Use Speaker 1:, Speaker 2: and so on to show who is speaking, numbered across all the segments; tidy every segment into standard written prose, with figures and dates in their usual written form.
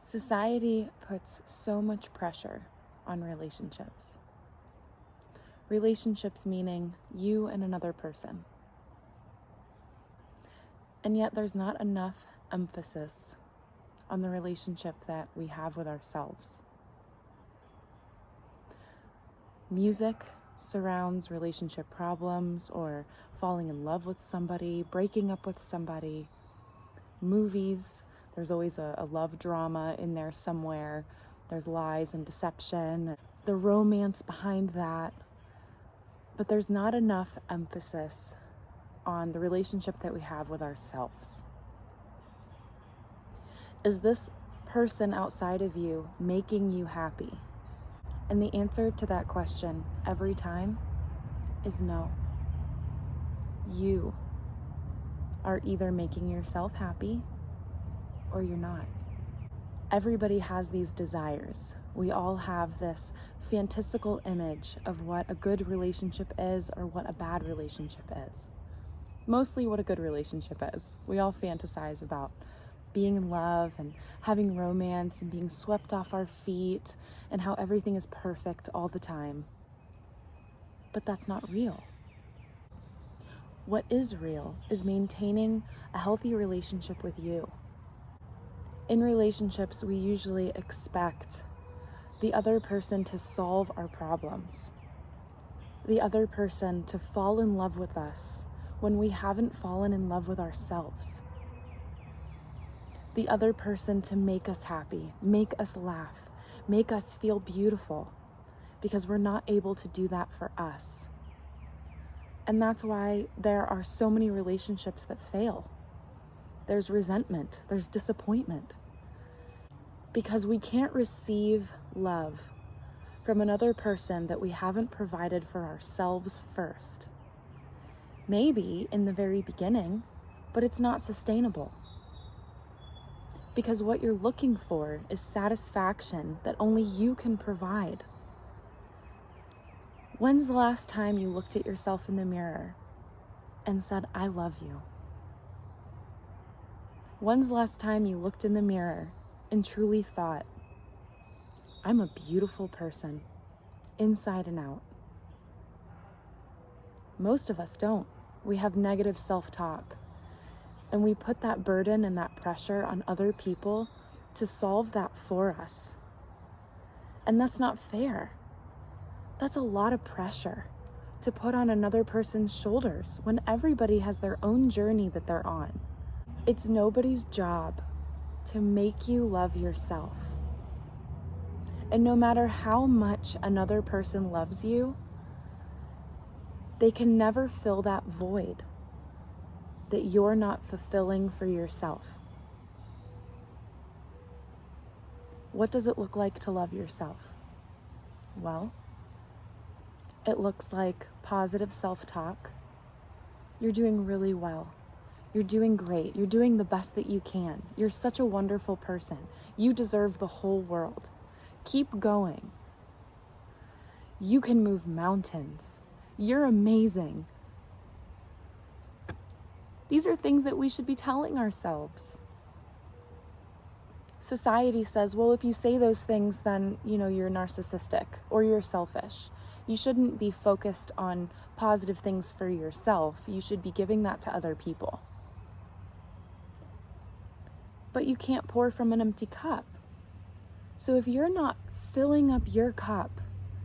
Speaker 1: Society puts so much pressure on relationships. Relationships meaning you and another person. And yet there's not enough emphasis on the relationship that we have with ourselves. Music surrounds relationship problems or falling in love with somebody, breaking up with somebody. Movies, there's always a love drama in there somewhere. There's lies and deception, the romance behind that. But there's not enough emphasis on the relationship that we have with ourselves. Is this person outside of you making you happy? And the answer to that question every time is no. You are either making yourself happy or you're not. Everybody has these desires. We all have this fantastical image of what a good relationship is or what a bad relationship is. Mostly what a good relationship is. We all fantasize about being in love and having romance and being swept off our feet and how everything is perfect all the time. But that's not real. What is real is maintaining a healthy relationship with you. In relationships, we usually expect the other person to solve our problems, the other person to fall in love with us when we haven't fallen in love with ourselves, the other person to make us happy, make us laugh, make us feel beautiful, because we're not able to do that for us. And that's why there are so many relationships that fail. There's resentment, there's disappointment, because we can't receive love from another person that we haven't provided for ourselves first. Maybe in the very beginning, but it's not sustainable. Because what you're looking for is satisfaction that only you can provide. When's the last time you looked at yourself in the mirror and said, "I love you"? When's the last time you looked in the mirror and truly thought, "I'm a beautiful person, inside and out"? Most of us don't. We have negative self-talk, and we put that burden and that pressure on other people to solve that for us. And that's not fair. That's a lot of pressure to put on another person's shoulders when everybody has their own journey that they're on. It's nobody's job to make you love yourself. And no matter how much another person loves you, they can never fill that void that you're not fulfilling for yourself. What does it look like to love yourself? Well, it looks like positive self-talk. You're doing really well. You're doing great. You're doing the best that you can. You're such a wonderful person. You deserve the whole world. Keep going. You can move mountains. You're amazing. These are things that we should be telling ourselves. Society says, well, if you say those things, then, you're narcissistic or you're selfish. You shouldn't be focused on positive things for yourself. You should be giving that to other people. But you can't pour from an empty cup. So if you're not filling up your cup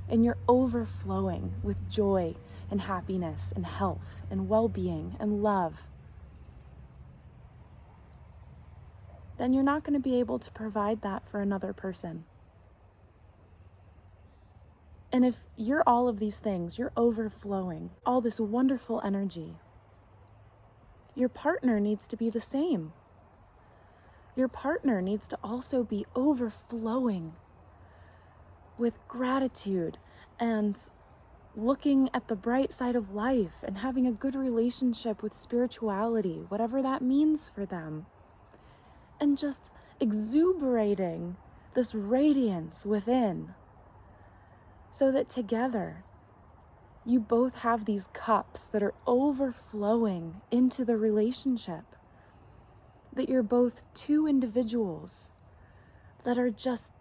Speaker 1: and you're overflowing with joy and happiness and health and well-being and love, then you're not going to be able to provide that for another person. And if you're all of these things, you're overflowing, all this wonderful energy, your partner needs to be the same. Your partner needs to also be overflowing with gratitude and looking at the bright side of life and having a good relationship with spirituality, whatever that means for them. And just exuberating this radiance within, so that together you both have these cups that are overflowing into the relationship, that you're both two individuals that are just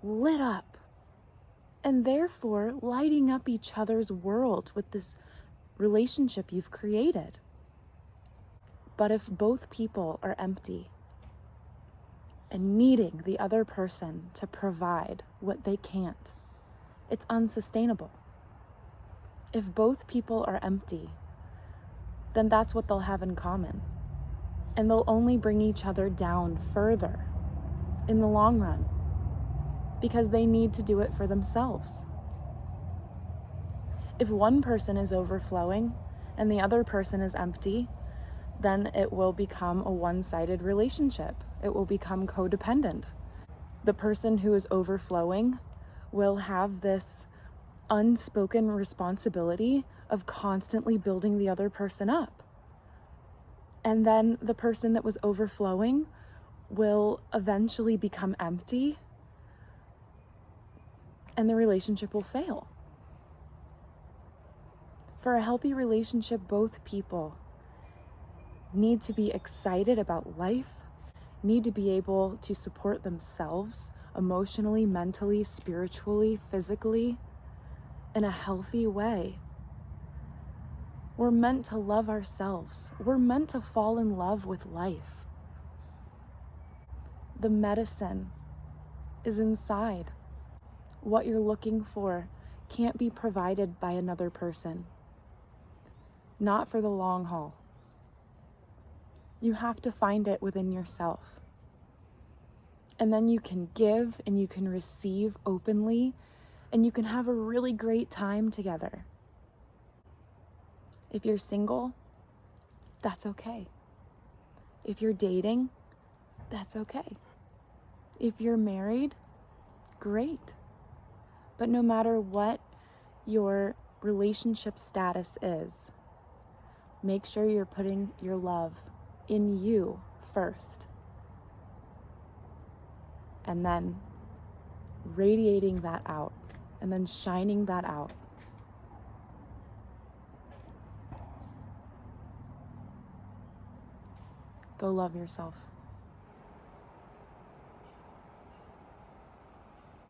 Speaker 1: lit up and therefore lighting up each other's world with this relationship you've created. But if both people are empty and needing the other person to provide what they can't, it's unsustainable. If both people are empty, then that's what they'll have in common. And they'll only bring each other down further in the long run because they need to do it for themselves. If one person is overflowing and the other person is empty, then it will become a one-sided relationship. It will become codependent. The person who is overflowing will have this unspoken responsibility of constantly building the other person up. And then the person that was overflowing will eventually become empty and the relationship will fail. For a healthy relationship, both people need to be excited about life, need to be able to support themselves emotionally, mentally, spiritually, physically, in a healthy way. We're meant to love ourselves. We're meant to fall in love with life. The medicine is inside. What you're looking for can't be provided by another person. Not for the long haul. You have to find it within yourself. And then you can give and you can receive openly and you can have a really great time together. If you're single, that's okay. If you're dating, that's okay. If you're married, great. But no matter what your relationship status is, make sure you're putting your love in you first. And then radiating that out, and then shining that out. Go love yourself.